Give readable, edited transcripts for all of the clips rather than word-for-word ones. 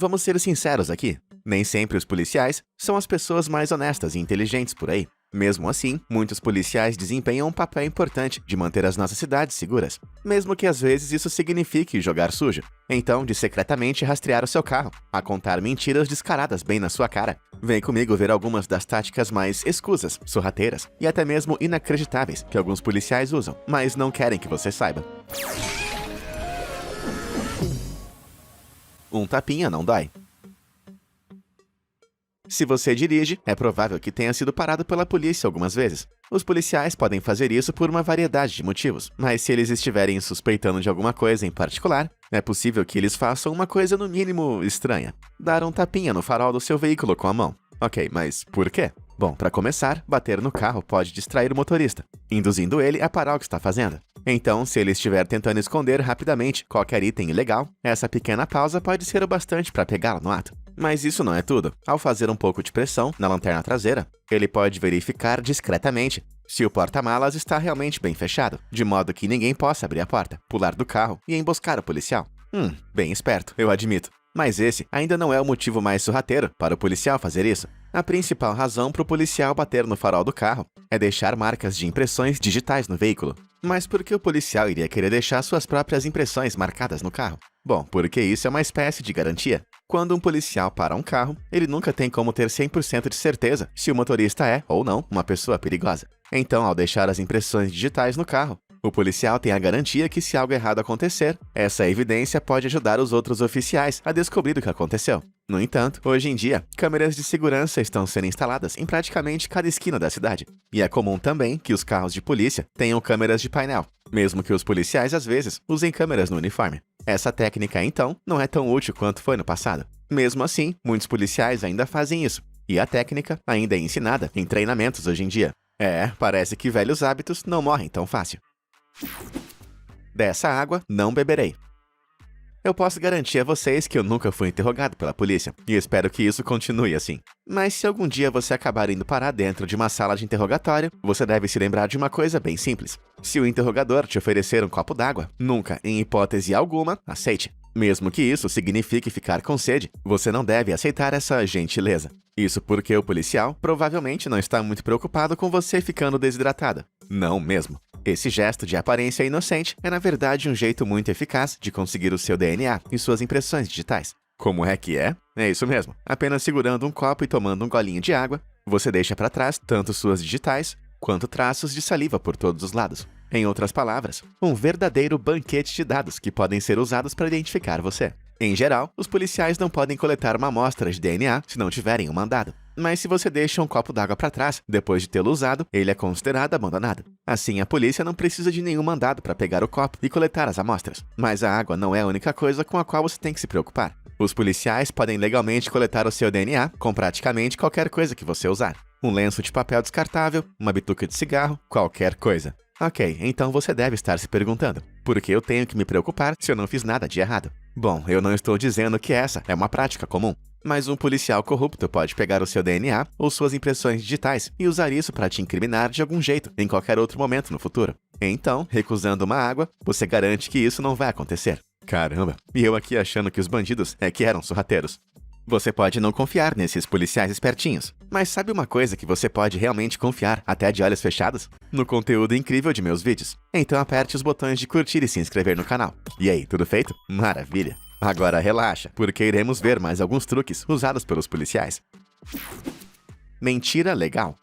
Vamos ser sinceros aqui. Nem sempre os policiais são as pessoas mais honestas e inteligentes por aí. Mesmo assim, muitos policiais desempenham um papel importante de manter as nossas cidades seguras, mesmo que às vezes isso signifique jogar sujo. Então, de secretamente rastrear o seu carro, a contar mentiras descaradas bem na sua cara. Vem comigo ver algumas das táticas mais escusas, sorrateiras e até mesmo inacreditáveis que alguns policiais usam, mas não querem que você saiba. Um tapinha não dói. Se você dirige, é provável que tenha sido parado pela polícia algumas vezes. Os policiais podem fazer isso por uma variedade de motivos, mas se eles estiverem suspeitando de alguma coisa em particular, é possível que eles façam uma coisa no mínimo estranha: dar um tapinha no farol do seu veículo com a mão. Ok, mas por quê? Bom, para começar, bater no carro pode distrair o motorista, induzindo ele a parar o que está fazendo. Então, se ele estiver tentando esconder rapidamente qualquer item ilegal, essa pequena pausa pode ser o bastante para pegá-lo no ato. Mas isso não é tudo. Ao fazer um pouco de pressão na lanterna traseira, ele pode verificar discretamente se o porta-malas está realmente bem fechado, de modo que ninguém possa abrir a porta, pular do carro e emboscar o policial. Bem esperto, eu admito. Mas esse ainda não é o motivo mais sorrateiro para o policial fazer isso. A principal razão para o policial bater no farol do carro é deixar marcas de impressões digitais no veículo. Mas por que o policial iria querer deixar suas próprias impressões marcadas no carro? Bom, porque isso é uma espécie de garantia. Quando um policial para um carro, ele nunca tem como ter 100% de certeza se o motorista é, ou não, uma pessoa perigosa. Então, ao deixar as impressões digitais no carro, o policial tem a garantia que, se algo errado acontecer, essa evidência pode ajudar os outros oficiais a descobrir o que aconteceu. No entanto, hoje em dia, câmeras de segurança estão sendo instaladas em praticamente cada esquina da cidade. E é comum também que os carros de polícia tenham câmeras de painel, mesmo que os policiais, às vezes, usem câmeras no uniforme. Essa técnica, então, não é tão útil quanto foi no passado. Mesmo assim, muitos policiais ainda fazem isso, e a técnica ainda é ensinada em treinamentos hoje em dia. Parece que velhos hábitos não morrem tão fácil. Dessa água não beberei. Eu posso garantir a vocês que eu nunca fui interrogado pela polícia, e espero que isso continue assim. Mas se algum dia você acabar indo parar dentro de uma sala de interrogatório, você deve se lembrar de uma coisa bem simples. Se o interrogador te oferecer um copo d'água, nunca, em hipótese alguma, aceite. Mesmo que isso signifique ficar com sede, você não deve aceitar essa gentileza. Isso porque o policial provavelmente não está muito preocupado com você ficando desidratada. Não mesmo. Esse gesto de aparência inocente é, na verdade, um jeito muito eficaz de conseguir o seu DNA e suas impressões digitais. Como é que é? É isso mesmo. Apenas segurando um copo e tomando um golinho de água, você deixa para trás tanto suas digitais quanto traços de saliva por todos os lados. Em outras palavras, um verdadeiro banquete de dados que podem ser usados para identificar você. Em geral, os policiais não podem coletar uma amostra de DNA se não tiverem um mandado. Mas se você deixa um copo d'água para trás, depois de tê-lo usado, ele é considerado abandonado. Assim, a polícia não precisa de nenhum mandado para pegar o copo e coletar as amostras. Mas a água não é a única coisa com a qual você tem que se preocupar. Os policiais podem legalmente coletar o seu DNA com praticamente qualquer coisa que você usar. Um lenço de papel descartável, uma bituca de cigarro, qualquer coisa. Ok, então você deve estar se perguntando: por que eu tenho que me preocupar se eu não fiz nada de errado? Bom, eu não estou dizendo que essa é uma prática comum, mas um policial corrupto pode pegar o seu DNA ou suas impressões digitais e usar isso para te incriminar de algum jeito em qualquer outro momento no futuro. Então, recusando uma água, você garante que isso não vai acontecer. Caramba, e eu aqui achando que os bandidos é que eram sorrateiros. Você pode não confiar nesses policiais espertinhos, mas sabe uma coisa que você pode realmente confiar, até de olhos fechados? No conteúdo incrível de meus vídeos. Então aperte os botões de curtir e se inscrever no canal. E aí, tudo feito? Maravilha! Agora relaxa, porque iremos ver mais alguns truques usados pelos policiais. Mentira legal.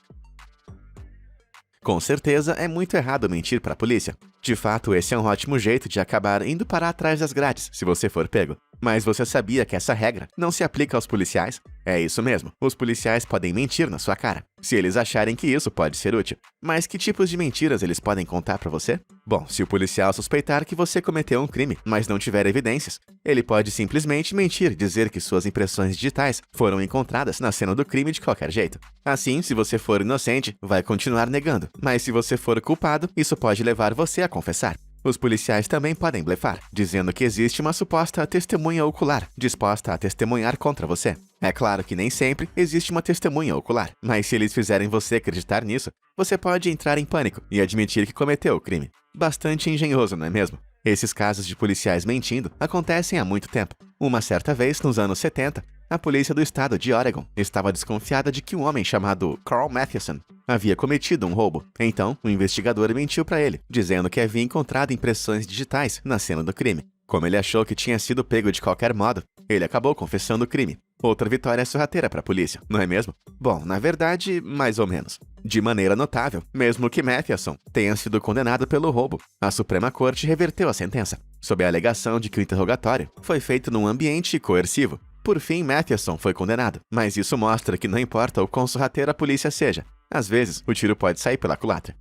Com certeza, é muito errado mentir para a polícia. De fato, esse é um ótimo jeito de acabar indo parar atrás das grades, se você for pego. Mas você sabia que essa regra não se aplica aos policiais? É isso mesmo, os policiais podem mentir na sua cara, se eles acharem que isso pode ser útil. Mas que tipos de mentiras eles podem contar para você? Bom, se o policial suspeitar que você cometeu um crime, mas não tiver evidências, ele pode simplesmente mentir e dizer que suas impressões digitais foram encontradas na cena do crime de qualquer jeito. Assim, se você for inocente, vai continuar negando, mas se você for culpado, isso pode levar você a confessar. Os policiais também podem blefar, dizendo que existe uma suposta testemunha ocular, disposta a testemunhar contra você. É claro que nem sempre existe uma testemunha ocular, mas se eles fizerem você acreditar nisso, você pode entrar em pânico e admitir que cometeu o crime. Bastante engenhoso, não é mesmo? Esses casos de policiais mentindo acontecem há muito tempo. Uma certa vez, nos anos 70, a polícia do estado de Oregon estava desconfiada de que um homem chamado Carl Mathewson havia cometido um roubo. Então, o investigador mentiu para ele, dizendo que havia encontrado impressões digitais na cena do crime. Como ele achou que tinha sido pego de qualquer modo, ele acabou confessando o crime. Outra vitória sorrateira para a polícia, não é mesmo? Bom, na verdade, mais ou menos. De maneira notável, mesmo que Mathewson tenha sido condenado pelo roubo, a Suprema Corte reverteu a sentença, sob a alegação de que o interrogatório foi feito num ambiente coercivo. Por fim, Mathewson foi condenado, mas isso mostra que não importa o quão sorrateira a polícia seja, às vezes o tiro pode sair pela culatra.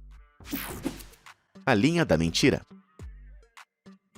A linha da mentira.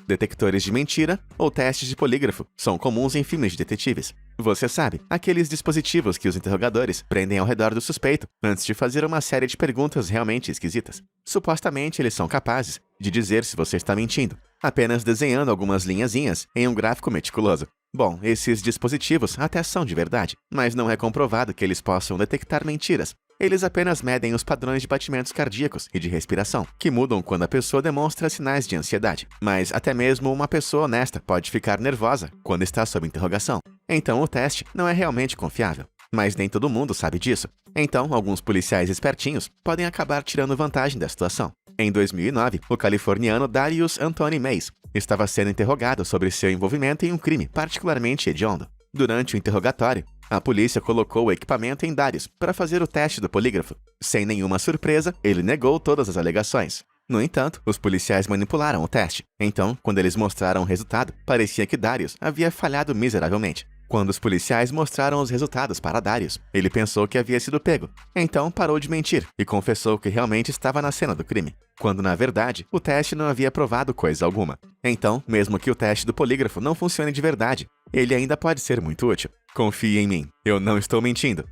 Detectores de mentira ou testes de polígrafo são comuns em filmes de detetives. Você sabe, aqueles dispositivos que os interrogadores prendem ao redor do suspeito antes de fazer uma série de perguntas realmente esquisitas. Supostamente, eles são capazes de dizer se você está mentindo, apenas desenhando algumas linhazinhas em um gráfico meticuloso. Bom, esses dispositivos até são de verdade, mas não é comprovado que eles possam detectar mentiras. Eles apenas medem os padrões de batimentos cardíacos e de respiração, que mudam quando a pessoa demonstra sinais de ansiedade. Mas até mesmo uma pessoa honesta pode ficar nervosa quando está sob interrogação. Então o teste não é realmente confiável. Mas nem todo mundo sabe disso. Então, alguns policiais espertinhos podem acabar tirando vantagem da situação. Em 2009, o californiano Darius Anthony Mays estava sendo interrogado sobre seu envolvimento em um crime particularmente hediondo. Durante o interrogatório, a polícia colocou o equipamento em Darius para fazer o teste do polígrafo. Sem nenhuma surpresa, ele negou todas as alegações. No entanto, os policiais manipularam o teste. Então, quando eles mostraram o resultado, parecia que Darius havia falhado miseravelmente. Quando os policiais mostraram os resultados para Darius, ele pensou que havia sido pego. Então, parou de mentir e confessou que realmente estava na cena do crime, quando, na verdade, o teste não havia provado coisa alguma. Então, mesmo que o teste do polígrafo não funcione de verdade, ele ainda pode ser muito útil. Confie em mim, eu não estou mentindo.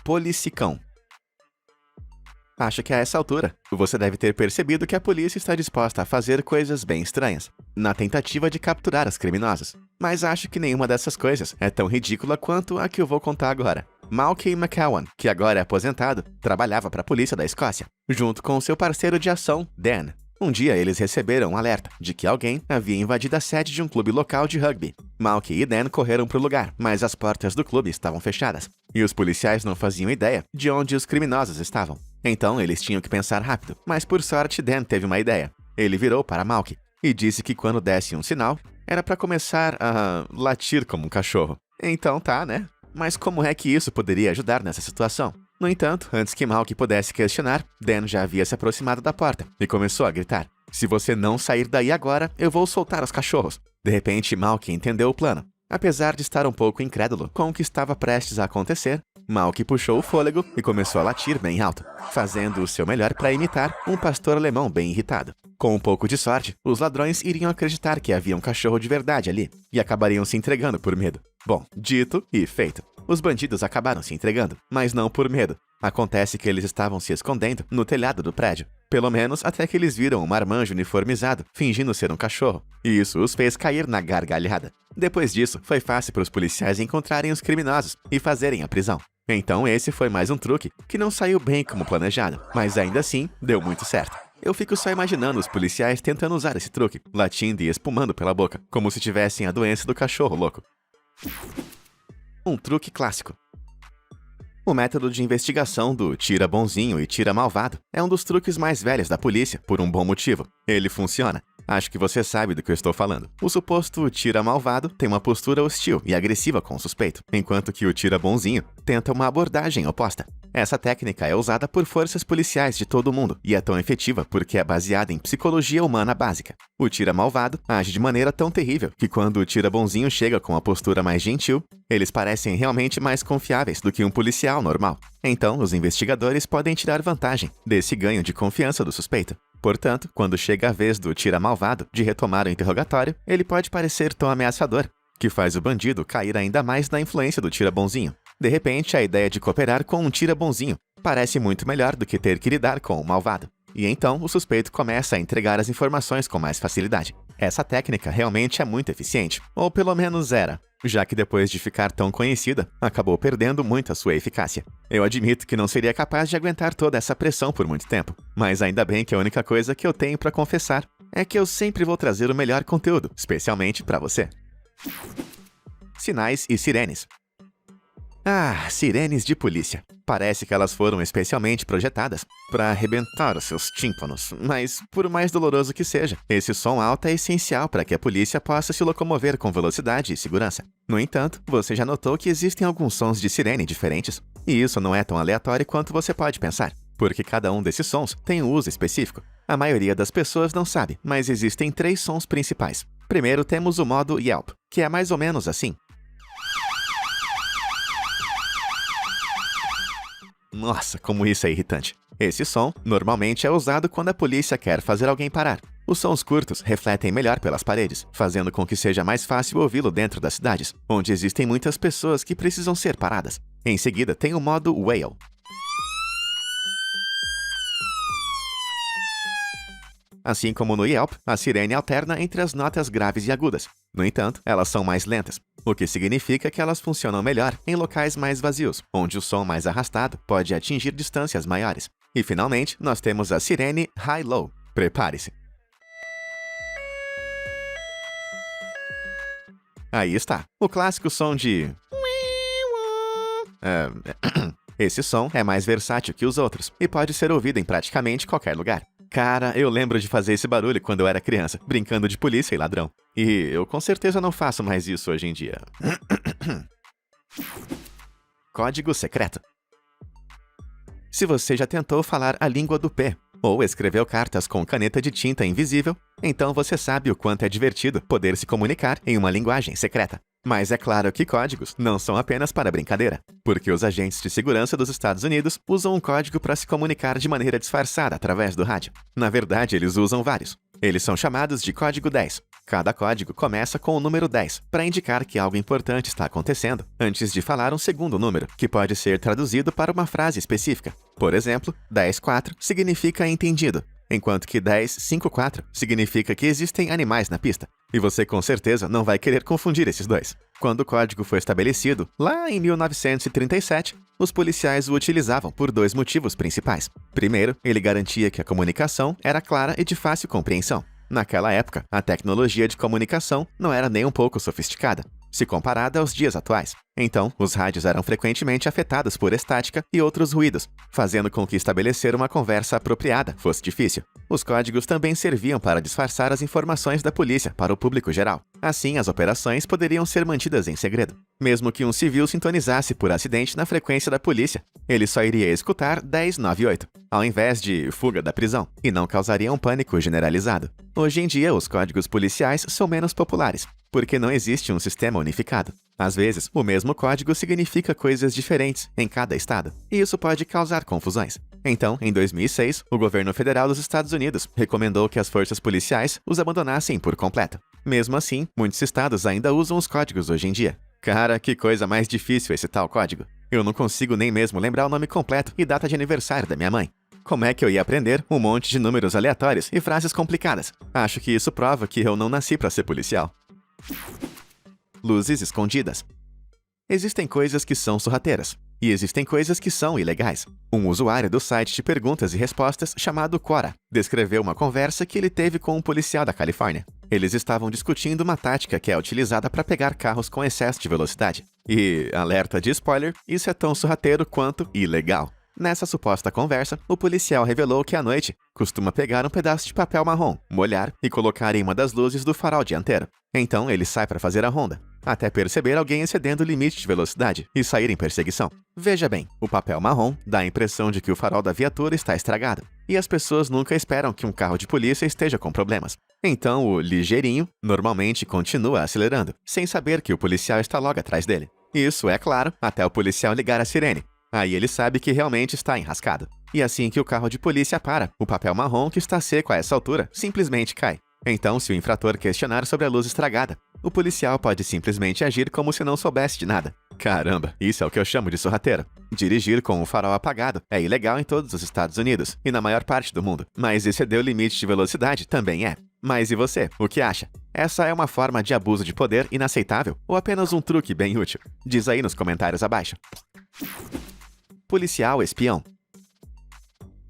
Policicão. Acho que a essa altura, você deve ter percebido que a polícia está disposta a fazer coisas bem estranhas, na tentativa de capturar os criminosos. Mas acho que nenhuma dessas coisas é tão ridícula quanto a que eu vou contar agora. Malky McCowan, que agora é aposentado, trabalhava para a polícia da Escócia, junto com seu parceiro de ação, Dan. Um dia eles receberam um alerta de que alguém havia invadido a sede de um clube local de rugby. Malky e Dan correram para o lugar, mas as portas do clube estavam fechadas, e os policiais não faziam ideia de onde os criminosos estavam. Então eles tinham que pensar rápido, mas por sorte Dan teve uma ideia. Ele virou para Malky e disse que quando desse um sinal, era para começar a latir como um cachorro. Então tá, né? Mas como é que isso poderia ajudar nessa situação? No entanto, antes que Malky pudesse questionar, Dan já havia se aproximado da porta e começou a gritar: "Se você não sair daí agora, eu vou soltar os cachorros." De repente, Malky entendeu o plano. Apesar de estar um pouco incrédulo com o que estava prestes a acontecer, Malky puxou o fôlego e começou a latir bem alto, fazendo o seu melhor para imitar um pastor alemão bem irritado. Com um pouco de sorte, os ladrões iriam acreditar que havia um cachorro de verdade ali e acabariam se entregando por medo. Bom, dito e feito. Os bandidos acabaram se entregando, mas não por medo. Acontece que eles estavam se escondendo no telhado do prédio. Pelo menos até que eles viram um marmanjo uniformizado, fingindo ser um cachorro. E isso os fez cair na gargalhada. Depois disso, foi fácil para os policiais encontrarem os criminosos e fazerem a prisão. Então esse foi mais um truque que não saiu bem como planejado, mas ainda assim deu muito certo. Eu fico só imaginando os policiais tentando usar esse truque, latindo e espumando pela boca, como se tivessem a doença do cachorro louco. Um truque clássico. O método de investigação do tira bonzinho e tira malvado é um dos truques mais velhos da polícia, por um bom motivo. Ele funciona. Acho que você sabe do que eu estou falando. O suposto tira malvado tem uma postura hostil e agressiva com o suspeito, enquanto que o tira bonzinho tenta uma abordagem oposta. Essa técnica é usada por forças policiais de todo o mundo e é tão efetiva porque é baseada em psicologia humana básica. O tira malvado age de maneira tão terrível que quando o tira bonzinho chega com a postura mais gentil, eles parecem realmente mais confiáveis do que um policial normal. Então, os investigadores podem tirar vantagem desse ganho de confiança do suspeito. Portanto, quando chega a vez do tira malvado de retomar o interrogatório, ele pode parecer tão ameaçador, que faz o bandido cair ainda mais na influência do tira bonzinho. De repente, a ideia de cooperar com um tira bonzinho parece muito melhor do que ter que lidar com o malvado. E então, o suspeito começa a entregar as informações com mais facilidade. Essa técnica realmente é muito eficiente, ou pelo menos era, já que depois de ficar tão conhecida, acabou perdendo muito a sua eficácia. Eu admito que não seria capaz de aguentar toda essa pressão por muito tempo, mas ainda bem que a única coisa que eu tenho para confessar é que eu sempre vou trazer o melhor conteúdo, especialmente para você. Sinais e sirenes. Ah, sirenes de polícia. Parece que elas foram especialmente projetadas para arrebentar os seus tímpanos, mas, por mais doloroso que seja, esse som alto é essencial para que a polícia possa se locomover com velocidade e segurança. No entanto, você já notou que existem alguns sons de sirene diferentes? E isso não é tão aleatório quanto você pode pensar, porque cada um desses sons tem um uso específico. A maioria das pessoas não sabe, mas existem 3 sons principais. Primeiro temos o modo Yelp, que é mais ou menos assim. Nossa, como isso é irritante. Esse som normalmente é usado quando a polícia quer fazer alguém parar. Os sons curtos refletem melhor pelas paredes, fazendo com que seja mais fácil ouvi-lo dentro das cidades, onde existem muitas pessoas que precisam ser paradas. Em seguida, tem o modo Wail. Assim como no Yelp, a sirene alterna entre as notas graves e agudas. No entanto, elas são mais lentas, o que significa que elas funcionam melhor em locais mais vazios, onde o som mais arrastado pode atingir distâncias maiores. E finalmente, nós temos a sirene High-Low. Prepare-se! Aí está, o clássico som de... Esse som é mais versátil que os outros e pode ser ouvido em praticamente qualquer lugar. Cara, eu lembro de fazer esse barulho quando eu era criança, brincando de polícia e ladrão. E eu com certeza não faço mais isso hoje em dia. Código secreto. Se você já tentou falar a língua do P, ou escreveu cartas com caneta de tinta invisível, então você sabe o quanto é divertido poder se comunicar em uma linguagem secreta. Mas é claro que códigos não são apenas para brincadeira, porque os agentes de segurança dos Estados Unidos usam um código para se comunicar de maneira disfarçada através do rádio. Na verdade, eles usam vários. Eles são chamados de código 10. Cada código começa com o número 10, para indicar que algo importante está acontecendo, antes de falar um segundo número, que pode ser traduzido para uma frase específica. Por exemplo, 10-4 significa entendido, enquanto que 10-5-4 significa que existem animais na pista. E você com certeza não vai querer confundir esses dois. Quando o código foi estabelecido, lá em 1937, os policiais o utilizavam por 2 motivos principais. Primeiro, ele garantia que a comunicação era clara e de fácil compreensão. Naquela época, a tecnologia de comunicação não era nem um pouco sofisticada, se comparada aos dias atuais. Então, os rádios eram frequentemente afetados por estática e outros ruídos, fazendo com que estabelecer uma conversa apropriada fosse difícil. Os códigos também serviam para disfarçar as informações da polícia para o público geral. Assim, as operações poderiam ser mantidas em segredo. Mesmo que um civil sintonizasse por acidente na frequência da polícia, ele só iria escutar 1098, ao invés de fuga da prisão, e não causaria um pânico generalizado. Hoje em dia, os códigos policiais são menos populares, porque não existe um sistema unificado. Às vezes, o mesmo código significa coisas diferentes em cada estado, e isso pode causar confusões. Então, em 2006, o governo federal dos Estados Unidos recomendou que as forças policiais os abandonassem por completo. Mesmo assim, muitos estados ainda usam os códigos hoje em dia. Cara, que coisa mais difícil esse tal código. Eu não consigo nem mesmo lembrar o nome completo e data de aniversário da minha mãe. Como é que eu ia aprender um monte de números aleatórios e frases complicadas? Acho que isso prova que eu não nasci para ser policial. Luzes escondidas. Existem coisas que são sorrateiras, e existem coisas que são ilegais. Um usuário do site de perguntas e respostas chamado Quora descreveu uma conversa que ele teve com um policial da Califórnia. Eles estavam discutindo uma tática que é utilizada para pegar carros com excesso de velocidade. E, alerta de spoiler, isso é tão sorrateiro quanto ilegal. Nessa suposta conversa, o policial revelou que à noite costuma pegar um pedaço de papel marrom, molhar e colocar em uma das luzes do farol dianteiro. Então ele sai para fazer a ronda, até perceber alguém excedendo o limite de velocidade e sair em perseguição. Veja bem, o papel marrom dá a impressão de que o farol da viatura está estragado, e as pessoas nunca esperam que um carro de polícia esteja com problemas. Então o ligeirinho normalmente continua acelerando, sem saber que o policial está logo atrás dele. Isso, é claro, até o policial ligar a sirene. Aí ele sabe que realmente está enrascado. E assim que o carro de polícia para, o papel marrom, que está seco a essa altura, simplesmente cai. Então, se o infrator questionar sobre a luz estragada, o policial pode simplesmente agir como se não soubesse de nada. Caramba, isso é o que eu chamo de sorrateiro. Dirigir com o farol apagado é ilegal em todos os Estados Unidos e na maior parte do mundo, mas exceder o limite de velocidade também é. Mas e você, o que acha? Essa é uma forma de abuso de poder inaceitável ou apenas um truque bem útil? Diz aí nos comentários abaixo. Policial espião.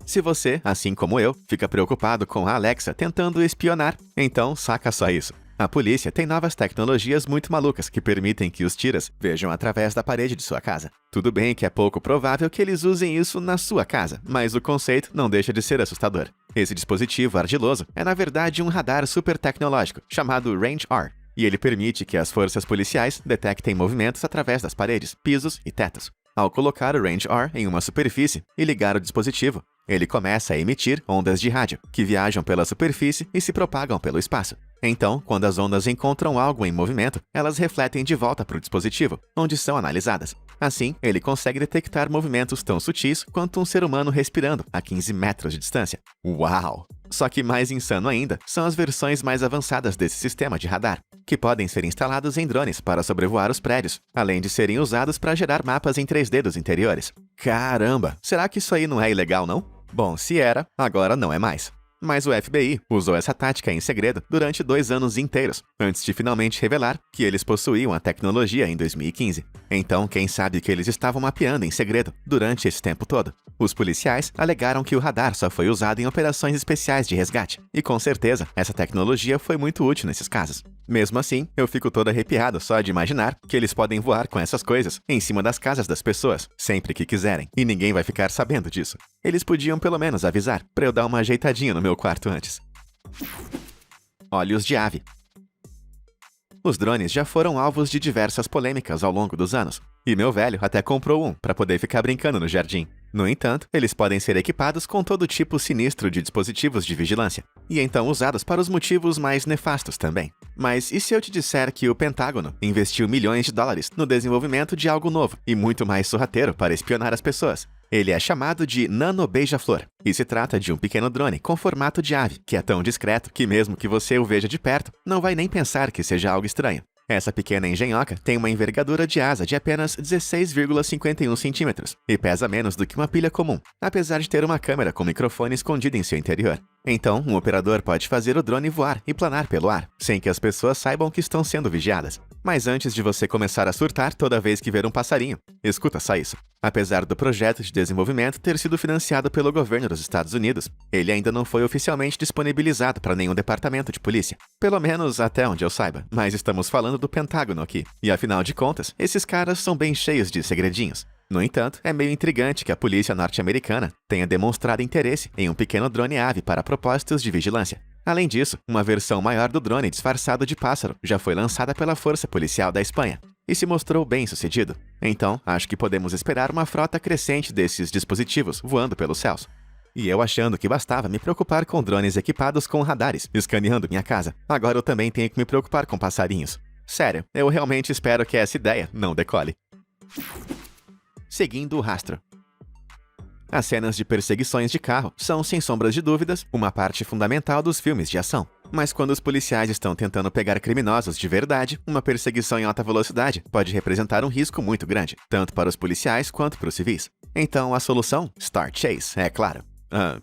Se você, assim como eu, fica preocupado com a Alexa tentando espionar, então saca só isso. A polícia tem novas tecnologias muito malucas que permitem que os tiras vejam através da parede de sua casa. Tudo bem que é pouco provável que eles usem isso na sua casa, mas o conceito não deixa de ser assustador. Esse dispositivo ardiloso é na verdade um radar super tecnológico chamado Range-R, e ele permite que as forças policiais detectem movimentos através das paredes, pisos e tetos. Ao colocar o Range-R em uma superfície e ligar o dispositivo, ele começa a emitir ondas de rádio, que viajam pela superfície e se propagam pelo espaço. Então, quando as ondas encontram algo em movimento, elas refletem de volta para o dispositivo, onde são analisadas. Assim, ele consegue detectar movimentos tão sutis quanto um ser humano respirando a 15 metros de distância. Uau! Só que mais insano ainda são as versões mais avançadas desse sistema de radar, que podem ser instalados em drones para sobrevoar os prédios, além de serem usados para gerar mapas em 3D dos interiores. Caramba! Será que isso aí não é ilegal, não? Bom, se era, agora não é mais. Mas o FBI usou essa tática em segredo durante 2 anos inteiros, antes de finalmente revelar que eles possuíam a tecnologia em 2015. Então, quem sabe que eles estavam mapeando em segredo durante esse tempo todo? Os policiais alegaram que o radar só foi usado em operações especiais de resgate, e com certeza essa tecnologia foi muito útil nesses casos. Mesmo assim, eu fico todo arrepiado só de imaginar que eles podem voar com essas coisas em cima das casas das pessoas, sempre que quiserem, e ninguém vai ficar sabendo disso. Eles podiam pelo menos avisar, para eu dar uma ajeitadinha no meu quarto antes. Olhos de ave. Os drones já foram alvos de diversas polêmicas ao longo dos anos, e meu velho até comprou um para poder ficar brincando no jardim. No entanto, eles podem ser equipados com todo tipo sinistro de dispositivos de vigilância, e então usados para os motivos mais nefastos também. Mas e se eu te disser que o Pentágono investiu milhões de dólares no desenvolvimento de algo novo e muito mais sorrateiro para espionar as pessoas? Ele é chamado de Nano Beija-Flor, e se trata de um pequeno drone com formato de ave, que é tão discreto que mesmo que você o veja de perto, não vai nem pensar que seja algo estranho. Essa pequena engenhoca tem uma envergadura de asa de apenas 16,51 centímetros e pesa menos do que uma pilha comum, apesar de ter uma câmera com microfone escondido em seu interior. Então, um operador pode fazer o drone voar e planar pelo ar, sem que as pessoas saibam que estão sendo vigiadas. Mas antes de você começar a surtar toda vez que ver um passarinho, escuta só isso. Apesar do projeto de desenvolvimento ter sido financiado pelo governo dos Estados Unidos, ele ainda não foi oficialmente disponibilizado para nenhum departamento de polícia. Pelo menos até onde eu saiba, mas estamos falando do Pentágono aqui. E afinal de contas, esses caras são bem cheios de segredinhos. No entanto, é meio intrigante que a polícia norte-americana tenha demonstrado interesse em um pequeno drone-ave para propósitos de vigilância. Além disso, uma versão maior do drone disfarçado de pássaro já foi lançada pela Força Policial da Espanha e se mostrou bem-sucedido. Então, acho que podemos esperar uma frota crescente desses dispositivos voando pelos céus. E eu achando que bastava me preocupar com drones equipados com radares, escaneando minha casa, agora eu também tenho que me preocupar com passarinhos. Sério, eu realmente espero que essa ideia não decole. Seguindo o rastro. As cenas de perseguições de carro são, sem sombras de dúvidas, uma parte fundamental dos filmes de ação. Mas quando os policiais estão tentando pegar criminosos de verdade, uma perseguição em alta velocidade pode representar um risco muito grande, tanto para os policiais quanto para os civis. Então a solução? Star Chase, é claro.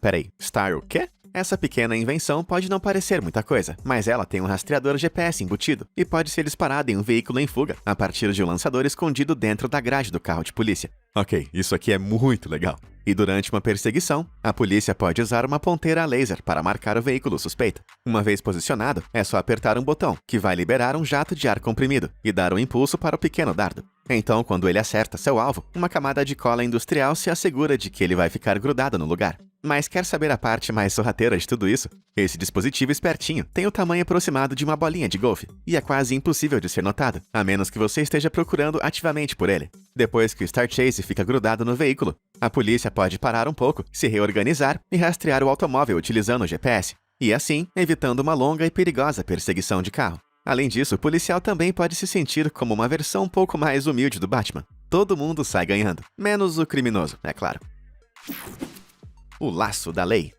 Peraí, Star o quê? Essa pequena invenção pode não parecer muita coisa, mas ela tem um rastreador GPS embutido e pode ser disparada em um veículo em fuga a partir de um lançador escondido dentro da grade do carro de polícia. Ok, isso aqui é muito legal. E durante uma perseguição, a polícia pode usar uma ponteira a laser para marcar o veículo suspeito. Uma vez posicionado, é só apertar um botão, que vai liberar um jato de ar comprimido e dar um impulso para o pequeno dardo. Então, quando ele acerta seu alvo, uma camada de cola industrial se assegura de que ele vai ficar grudado no lugar. Mas quer saber a parte mais sorrateira de tudo isso? Esse dispositivo espertinho tem o tamanho aproximado de uma bolinha de golfe, e é quase impossível de ser notado, a menos que você esteja procurando ativamente por ele. Depois que o Star Chase fica grudado no veículo, a polícia pode parar um pouco, se reorganizar e rastrear o automóvel utilizando o GPS, e assim, evitando uma longa e perigosa perseguição de carro. Além disso, o policial também pode se sentir como uma versão um pouco mais humilde do Batman. Todo mundo sai ganhando, menos o criminoso, é claro. O laço da lei.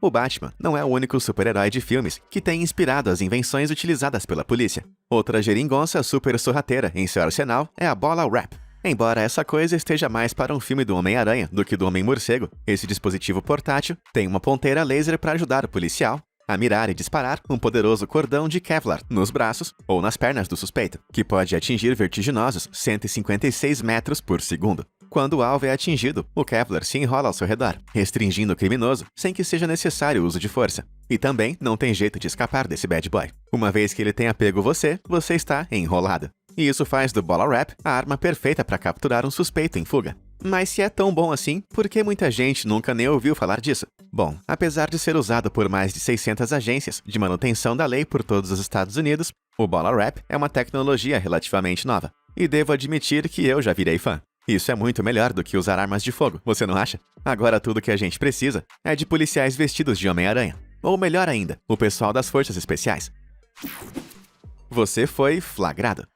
O Batman não é o único super-herói de filmes que tem inspirado as invenções utilizadas pela polícia. Outra geringonça super sorrateira em seu arsenal é a bola wrap. Embora essa coisa esteja mais para um filme do Homem-Aranha do que do Homem-Morcego, esse dispositivo portátil tem uma ponteira laser para ajudar o policial a mirar e disparar um poderoso cordão de Kevlar nos braços ou nas pernas do suspeito, que pode atingir vertiginosos 156 metros por segundo. Quando o alvo é atingido, o Kepler se enrola ao seu redor, restringindo o criminoso sem que seja necessário o uso de força. E também não tem jeito de escapar desse bad boy. Uma vez que ele tenha pego você, você está enrolado. E isso faz do Bala Wrap a arma perfeita para capturar um suspeito em fuga. Mas se é tão bom assim, por que muita gente nunca nem ouviu falar disso? Bom, apesar de ser usado por mais de 600 agências de manutenção da lei por todos os Estados Unidos, o Bala Wrap é uma tecnologia relativamente nova. E devo admitir que eu já virei fã. Isso é muito melhor do que usar armas de fogo, você não acha? Agora tudo que a gente precisa é de policiais vestidos de Homem-Aranha. Ou melhor ainda, o pessoal das Forças Especiais. Você foi flagrado.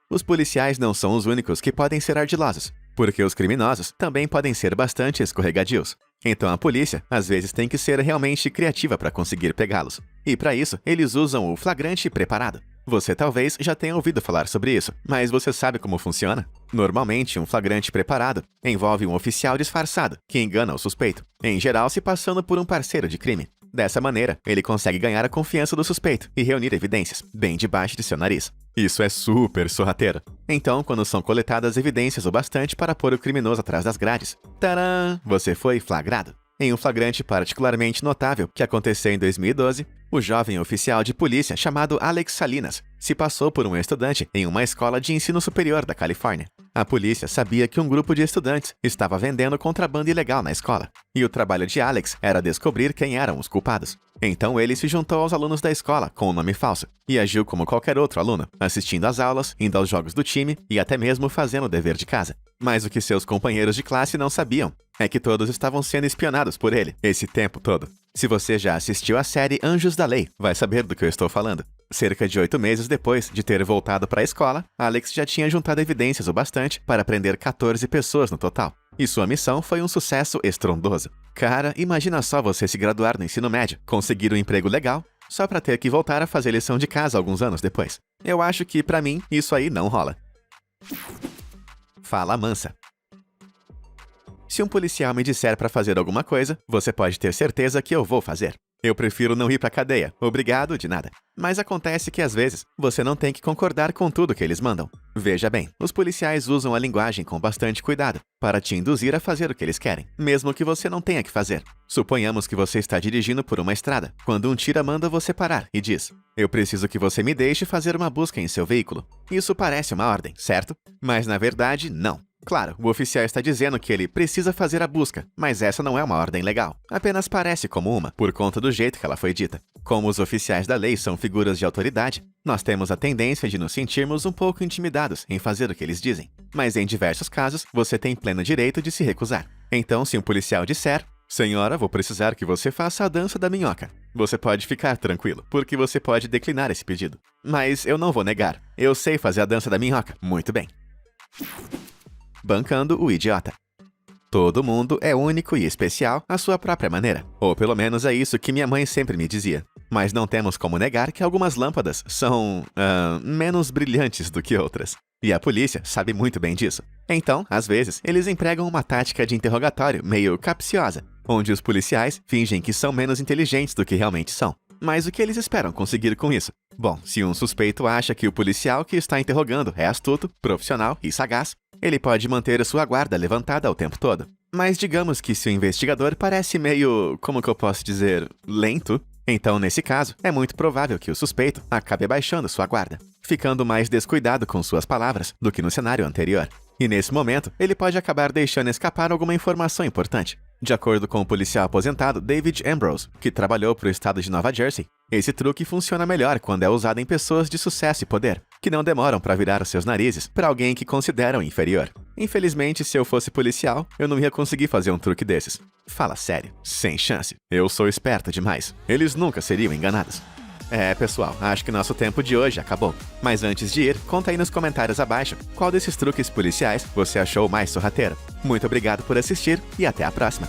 Os policiais não são os únicos que podem ser ardilosos, porque os criminosos também podem ser bastante escorregadios. Então a polícia, às vezes, tem que ser realmente criativa para conseguir pegá-los. E para isso, eles usam o flagrante preparado. Você talvez já tenha ouvido falar sobre isso, mas você sabe como funciona? Normalmente, um flagrante preparado envolve um oficial disfarçado que engana o suspeito, em geral se passando por um parceiro de crime. Dessa maneira, ele consegue ganhar a confiança do suspeito e reunir evidências, bem debaixo de seu nariz. Isso é super sorrateiro. Então, quando são coletadas evidências o bastante para pôr o criminoso atrás das grades, tadã! Você foi flagrado. Em um flagrante particularmente notável que aconteceu em 2012, o jovem oficial de polícia chamado Alex Salinas se passou por um estudante em uma escola de ensino superior da Califórnia. A polícia sabia que um grupo de estudantes estava vendendo contrabando ilegal na escola, e o trabalho de Alex era descobrir quem eram os culpados. Então ele se juntou aos alunos da escola com um nome falso e agiu como qualquer outro aluno, assistindo às aulas, indo aos jogos do time e até mesmo fazendo o dever de casa. Mas o que seus companheiros de classe não sabiam é que todos estavam sendo espionados por ele esse tempo todo. Se você já assistiu à série Anjos da Lei, vai saber do que eu estou falando. Cerca de 8 meses depois de ter voltado para a escola, Alex já tinha juntado evidências o bastante para prender 14 pessoas no total. E sua missão foi um sucesso estrondoso. Cara, imagina só você se graduar no ensino médio, conseguir um emprego legal, só para ter que voltar a fazer lição de casa alguns anos depois. Eu acho que, pra mim, isso aí não rola. Fala mansa. Se um policial me disser para fazer alguma coisa, você pode ter certeza que eu vou fazer. Eu prefiro não ir pra cadeia, obrigado de nada. Mas acontece que às vezes você não tem que concordar com tudo que eles mandam. Veja bem, os policiais usam a linguagem com bastante cuidado para te induzir a fazer o que eles querem, mesmo que você não tenha que fazer. Suponhamos que você está dirigindo por uma estrada, quando um tira manda você parar e diz: "Eu preciso que você me deixe fazer uma busca em seu veículo." Isso parece uma ordem, certo? Mas na verdade, não. Claro, o oficial está dizendo que ele precisa fazer a busca, mas essa não é uma ordem legal. Apenas parece como uma, por conta do jeito que ela foi dita. Como os oficiais da lei são figuras de autoridade, nós temos a tendência de nos sentirmos um pouco intimidados em fazer o que eles dizem. Mas em diversos casos, você tem pleno direito de se recusar. Então, se um policial disser: "Senhora, vou precisar que você faça a dança da minhoca," você pode ficar tranquilo, porque você pode declinar esse pedido. Mas eu não vou negar. Eu sei fazer a dança da minhoca muito bem. Bancando o idiota. Todo mundo é único e especial à sua própria maneira. Ou pelo menos é isso que minha mãe sempre me dizia. Mas não temos como negar que algumas lâmpadas são, menos brilhantes do que outras. E a polícia sabe muito bem disso. Então, às vezes, eles empregam uma tática de interrogatório meio capciosa, onde os policiais fingem que são menos inteligentes do que realmente são. Mas o que eles esperam conseguir com isso? Bom, se um suspeito acha que o policial que está interrogando é astuto, profissional e sagaz, ele pode manter sua guarda levantada o tempo todo. Mas digamos que se o investigador parece meio, como que eu posso dizer, lento, então nesse caso é muito provável que o suspeito acabe abaixando sua guarda, ficando mais descuidado com suas palavras do que no cenário anterior. E nesse momento, ele pode acabar deixando escapar alguma informação importante. De acordo com o policial aposentado David Ambrose, que trabalhou para o estado de Nova Jersey, esse truque funciona melhor quando é usado em pessoas de sucesso e poder, que não demoram para virar os seus narizes para alguém que consideram inferior. Infelizmente, se eu fosse policial, eu não ia conseguir fazer um truque desses. Fala sério, sem chance. Eu sou esperto demais. Eles nunca seriam enganados. Pessoal, acho que nosso tempo de hoje acabou. Mas antes de ir, conta aí nos comentários abaixo qual desses truques policiais você achou mais sorrateiro. Muito obrigado por assistir e até a próxima!